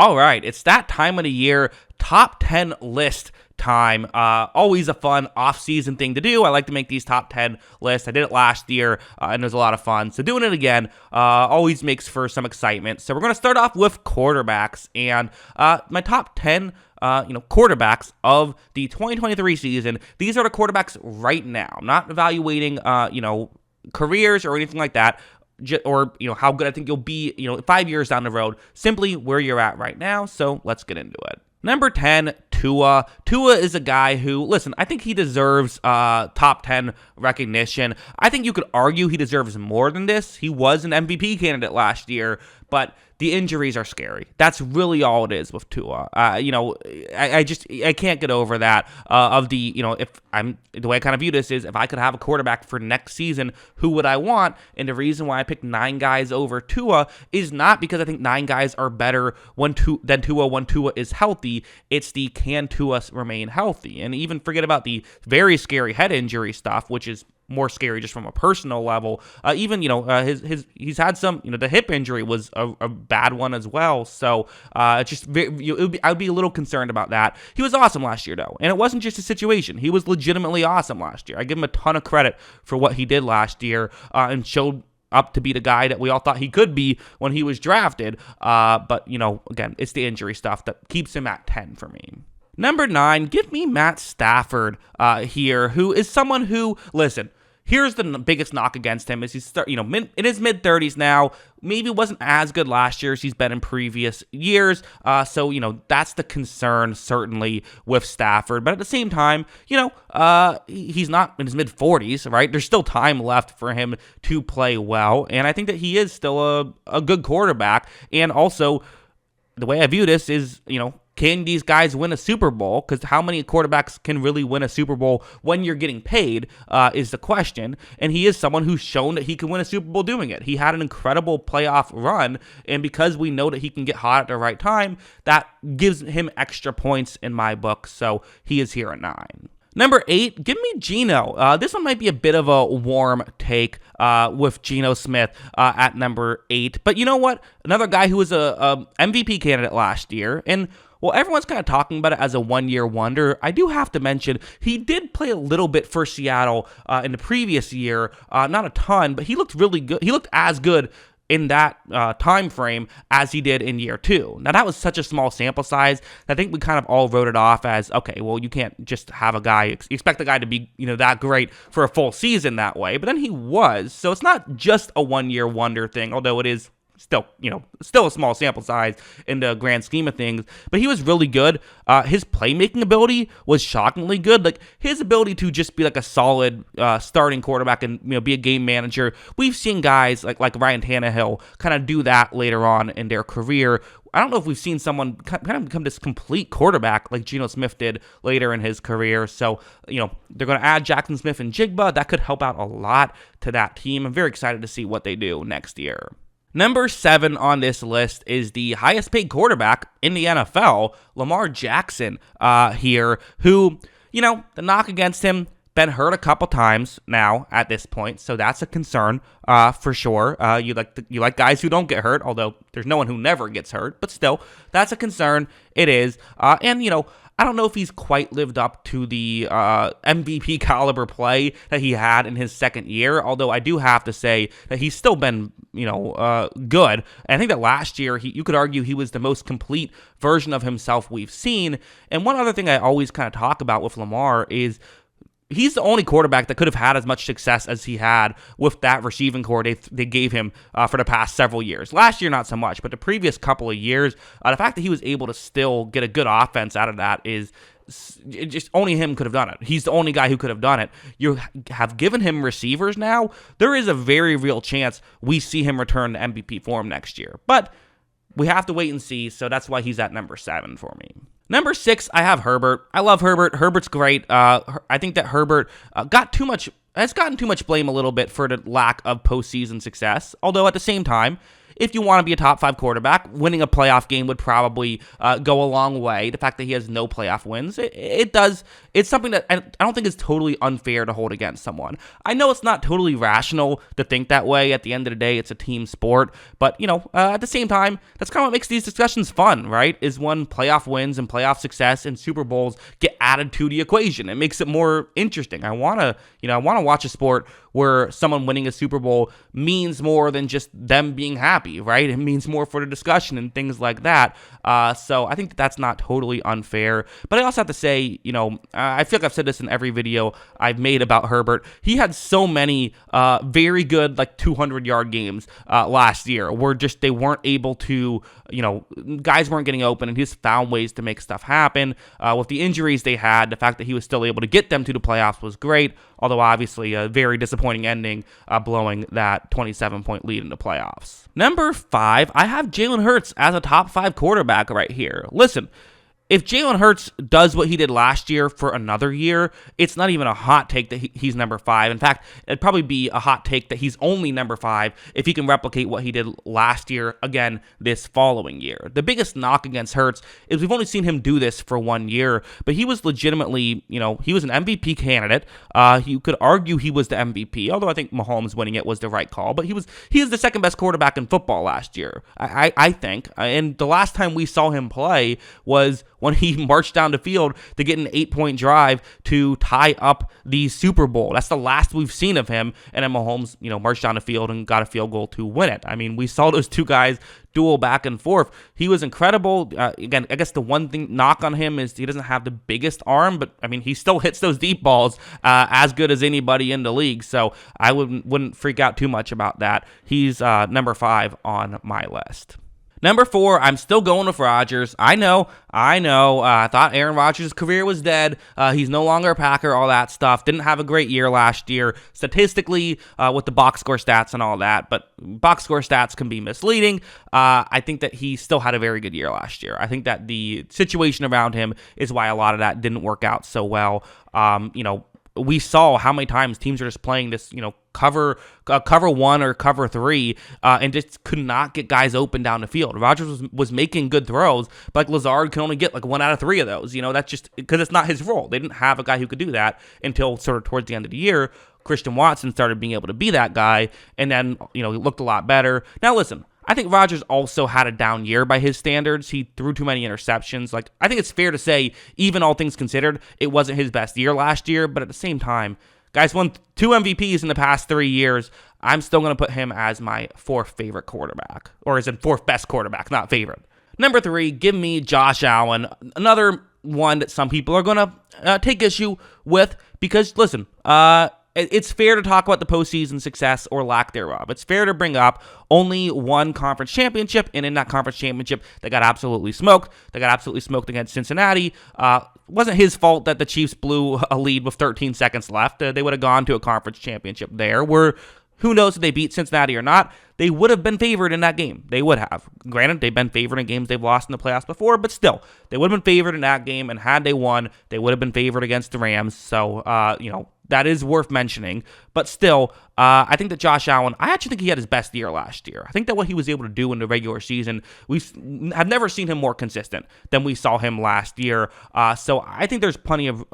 All right, it's that time of the year, top 10 list time. Always a fun off-season thing to do. I like to make these top 10 lists. I did it last year, and it was a lot of fun. So doing it again always makes for some excitement. So we're going to start off with quarterbacks, and my top 10 quarterbacks of the 2023 season. These are the quarterbacks right now. I'm not evaluating, careers or anything like that. Or how good I think you'll be 5 years down the road, simply where you're at right now. So let's get into it. Number 10, Tua. Tua is a guy who, listen, I think he deserves top 10 recognition. I think you could argue he deserves more than this. He was an MVP candidate last year, but the injuries are scary. That's really all it is with Tua. I can't get over that. The way I kind of view this is, if I could have a quarterback for next season, who would I want? And the reason why I picked 9 guys over Tua is not because I think 9 guys are better than Tua when Tua is healthy. It's the can Tua remain healthy, and even forget about the very scary head injury stuff, which is more scary just from a personal level. He's had some, the hip injury was a bad one as well. So I'd be a little concerned about that. He was awesome last year though, and it wasn't just a situation. He was legitimately awesome last year. I give him a ton of credit for what he did last year, and showed up to be the guy that we all thought he could be when he was drafted. But again, it's the injury stuff that keeps him at 10 for me. Number 9, give me Matt Stafford here, who is someone who, listen, here's the biggest knock against him is he's in his mid-30s now. Maybe wasn't as good last year as he's been in previous years. So that's the concern certainly with Stafford. But at the same time, he's not in his mid-40s, right? There's still time left for him to play well. And I think that he is still a good quarterback. And also, the way I view this is, can these guys win a Super Bowl? Because how many quarterbacks can really win a Super Bowl when you're getting paid is the question. And he is someone who's shown that he can win a Super Bowl doing it. He had an incredible playoff run, and because we know that he can get hot at the right time, that gives him extra points in my book. So he is here at 9. Number 8, give me Geno. This one might be a bit of a warm take with Geno Smith at number 8. But you know what? Another guy who was a MVP candidate last year, and well, everyone's kind of talking about it as a one-year wonder. I do have to mention, he did play a little bit for Seattle in the previous year. Not a ton, but he looked really good. He looked as good in that time frame as he did in year 2. Now, that was such a small sample size that I think we kind of all wrote it off as, okay, well, you can't just have a guy, expect the guy to be, that great for a full season that way. But then he was. So it's not just a one-year wonder thing, although it is still a small sample size in the grand scheme of things, but he was really good. His playmaking ability was shockingly good. Like, his ability to just be like a solid starting quarterback and be a game manager. We've seen guys like Ryan Tannehill kind of do that later on in their career. I don't know if we've seen someone kind of become this complete quarterback like Geno Smith did later in his career. So, they're going to add Jackson Smith and Jigba. That could help out a lot to that team. I'm very excited to see what they do next year. Number 7 on this list is the highest paid quarterback in the NFL, Lamar Jackson here, who, the knock against him, been hurt a couple times now at this point, so that's a concern for sure. You like guys who don't get hurt, although there's no one who never gets hurt, but still, that's a concern. It is. I don't know if he's quite lived up to the MVP caliber play that he had in his second year, although I do have to say that he's still been, good. And I think that last year, you could argue he was the most complete version of himself we've seen. And one other thing I always kind of talk about with Lamar is he's the only quarterback that could have had as much success as he had with that receiving core they gave him for the past several years. Last year, not so much, but the previous couple of years, the fact that he was able to still get a good offense out of that is just only him could have done it. He's the only guy who could have done it. You have given him receivers now. There is a very real chance we see him return to MVP form next year. But we have to wait and see, so that's why he's at number 7 for me. Number 6, I have Herbert. I love Herbert. Herbert's great. I think that Herbert has gotten too much blame a little bit for the lack of postseason success. Although at the same time, if you want to be a top 5 quarterback, winning a playoff game would probably go a long way. The fact that he has no playoff wins, it's something that I don't think is totally unfair to hold against someone. I know it's not totally rational to think that way. At the end of the day, it's a team sport, but at the same time, that's kind of what makes these discussions fun, right? Is when playoff wins and playoff success and Super Bowls get added to the equation. It makes it more interesting. I want to watch a sport where someone winning a Super Bowl means more than just them being happy, right? It means more for the discussion and things like that. So I think that's not totally unfair. But I also have to say, I feel like I've said this in every video I've made about Herbert. He had so many very good, 200-yard games last year where just they weren't able to, guys weren't getting open, and he just found ways to make stuff happen. With the injuries they had, the fact that he was still able to get them to the playoffs was great, although obviously a very disappointing ending, blowing that 27-point lead in the playoffs. Number 5, I have Jalen Hurts as a top 5 quarterback right here. Listen, if Jalen Hurts does what he did last year for another year, it's not even a hot take that he's number 5. In fact, it'd probably be a hot take that he's only number 5 if he can replicate what he did last year again this following year. The biggest knock against Hurts is we've only seen him do this for 1 year, but he was legitimately, he was an MVP candidate. You could argue he was the MVP, although I think Mahomes winning it was the right call, but he is the second best quarterback in football last year, I think. And the last time we saw him play was when he marched down the field to get an 8-point drive to tie up the Super Bowl. That's the last we've seen of him. And then Mahomes, marched down the field and got a field goal to win it. I mean, we saw those two guys duel back and forth. He was incredible. Again, I guess the one thing knock on him is he doesn't have the biggest arm, but I mean, he still hits those deep balls as good as anybody in the league. So I wouldn't freak out too much about that. He's number 5 on my list. Number 4, I'm still going with Rodgers. I know. I thought Aaron Rodgers' career was dead. He's no longer a Packer, all that stuff. Didn't have a great year last year, statistically, with the box score stats and all that. But box score stats can be misleading. I think that he still had a very good year last year. I think that the situation around him is why a lot of that didn't work out so well. We saw how many times teams are just playing this, cover 1 or cover 3, and just could not get guys open down the field. Rodgers was making good throws, but Lazard can only get 1 out of 3 of those. That's just because it's not his role. They didn't have a guy who could do that until sort of towards the end of the year. Christian Watson started being able to be that guy, and then, he looked a lot better. Now, listen, I think Rodgers also had a down year by his standards. He threw too many interceptions. I think it's fair to say, even all things considered, it wasn't his best year last year, but at the same time, guys won 2 MVPs in the past 3 years. I'm still going to put him as my 4th favorite quarterback, or as in 4th best quarterback, not favorite. Number 3, give me Josh Allen. Another one that some people are going to take issue with because, listen, it's fair to talk about the postseason success or lack thereof. It's fair to bring up only one conference championship, and in that conference championship, they got absolutely smoked. They got absolutely smoked against Cincinnati. Wasn't his fault that the Chiefs blew a lead with 13 seconds left. They would have gone to a conference championship there, where who knows if they beat Cincinnati or not. They would have been favored in that game. They would have. Granted, they've been favored in games they've lost in the playoffs before, but still, they would have been favored in that game, and had they won, they would have been favored against the Rams. So, that is worth mentioning. But still, I think that Josh Allen, I actually think he had his best year last year. I think that what he was able to do in the regular season, we have never seen him more consistent than we saw him last year. So I think there's plenty of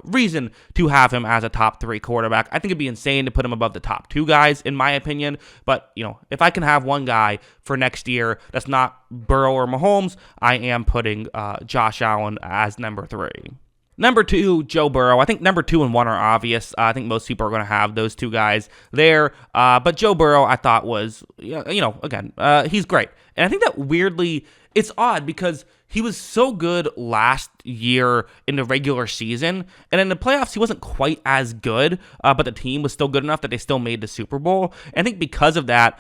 reason to have him as a top 3 quarterback. I think it'd be insane to put him above the top 2 guys, in my opinion. But, if I can have one guy for next year that's not Burrow or Mahomes, I am putting Josh Allen as number 3. Number 2, Joe Burrow. I think number 2 and 1 are obvious. I think most people are going to have those 2 guys there. But Joe Burrow, I thought was, again, he's great. And I think that weirdly, it's odd because he was so good last year in the regular season, and in the playoffs, he wasn't quite as good, but the team was still good enough that they still made the Super Bowl. And I think because of that,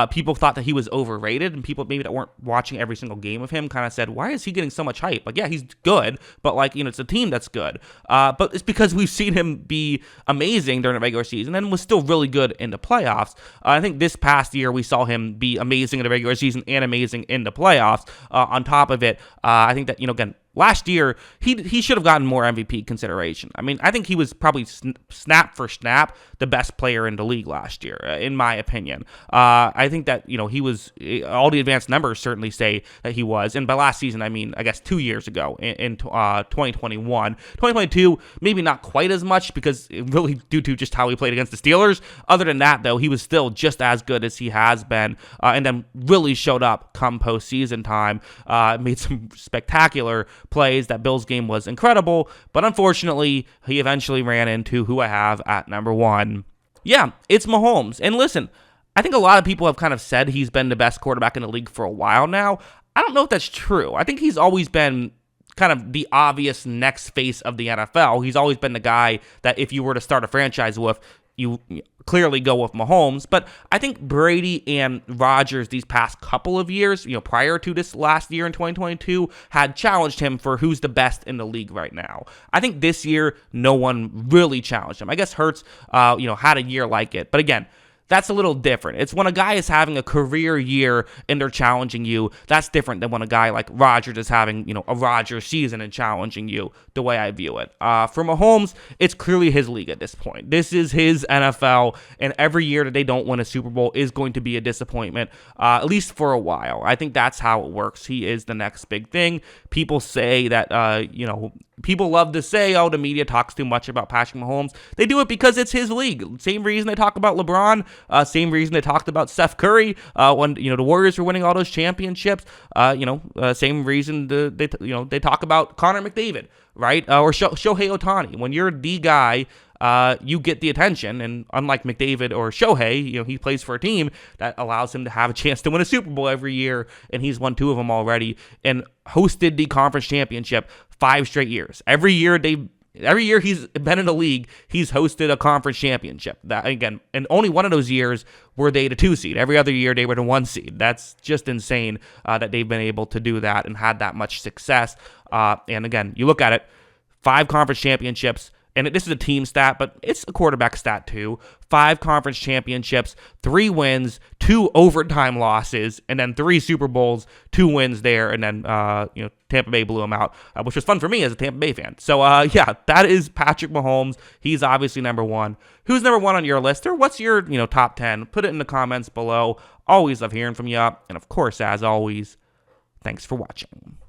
people thought that he was overrated, and people maybe that weren't watching every single game of him kind of said, why is he getting so much hype? Yeah, he's good, but it's a team that's good. But it's because we've seen him be amazing during the regular season and was still really good in the playoffs. I think this past year, we saw him be amazing in the regular season and amazing in the playoffs. On top of it, I think that, again, last year, he should have gotten more MVP consideration. I mean, I think he was probably snap for snap the best player in the league last year, in my opinion. I think that, he was, all the advanced numbers certainly say that he was. And by last season, I mean, I guess 2 years ago in 2021. 2022, maybe not quite as much because really due to just how he played against the Steelers. Other than that, though, he was still just as good as he has been, and then really showed up come postseason time, made some spectacular plays. That Bills game was incredible, but unfortunately, he eventually ran into who I have at number 1. Yeah, it's Mahomes. And listen, I think a lot of people have kind of said he's been the best quarterback in the league for a while now. I don't know if that's true. I think he's always been kind of the obvious next face of the NFL. He's always been the guy that if you were to start a franchise with, you clearly go with Mahomes. But I think Brady and Rodgers these past couple of years, prior to this last year in 2022, had challenged him for who's the best in the league right now. I think this year, no one really challenged him. I guess Hurts, had a year like it. But again, that's a little different. It's when a guy is having a career year and they're challenging you. That's different than when a guy like Rodgers is having, a Rodgers season and challenging you, the way I view it. For Mahomes, it's clearly his league at this point. This is his NFL, and every year that they don't win a Super Bowl is going to be a disappointment, at least for a while. I think that's how it works. He is the next big thing. People say that, people love to say, the media talks too much about Patrick Mahomes. They do it because it's his league. Same reason they talk about LeBron. Same reason they talked about Steph Curry when the Warriors were winning all those championships. Same reason they talk about Connor McDavid, right? Or Shohei Ohtani. When you're the guy, you get the attention. And unlike McDavid or Shohei, he plays for a team that allows him to have a chance to win a Super Bowl every year, and he's won 2 of them already and hosted the conference championship 5 straight years. Every year he's been in the league, he's hosted a conference championship. That again, and only one of those years were they the 2 seed. Every other year they were the 1 seed. That's just insane that they've been able to do that and had that much success. And again, you look at it, 5 conference championships. And this is a team stat, but it's a quarterback stat too. 5 conference championships, 3 wins, 2 overtime losses, and then 3 Super Bowls, 2 wins there, and then Tampa Bay blew him out, which was fun for me as a Tampa Bay fan. So that is Patrick Mahomes. He's obviously number 1. Who's number 1 on your list, or what's your top 10? Put it in the comments below. Always love hearing from you, and of course, as always, thanks for watching.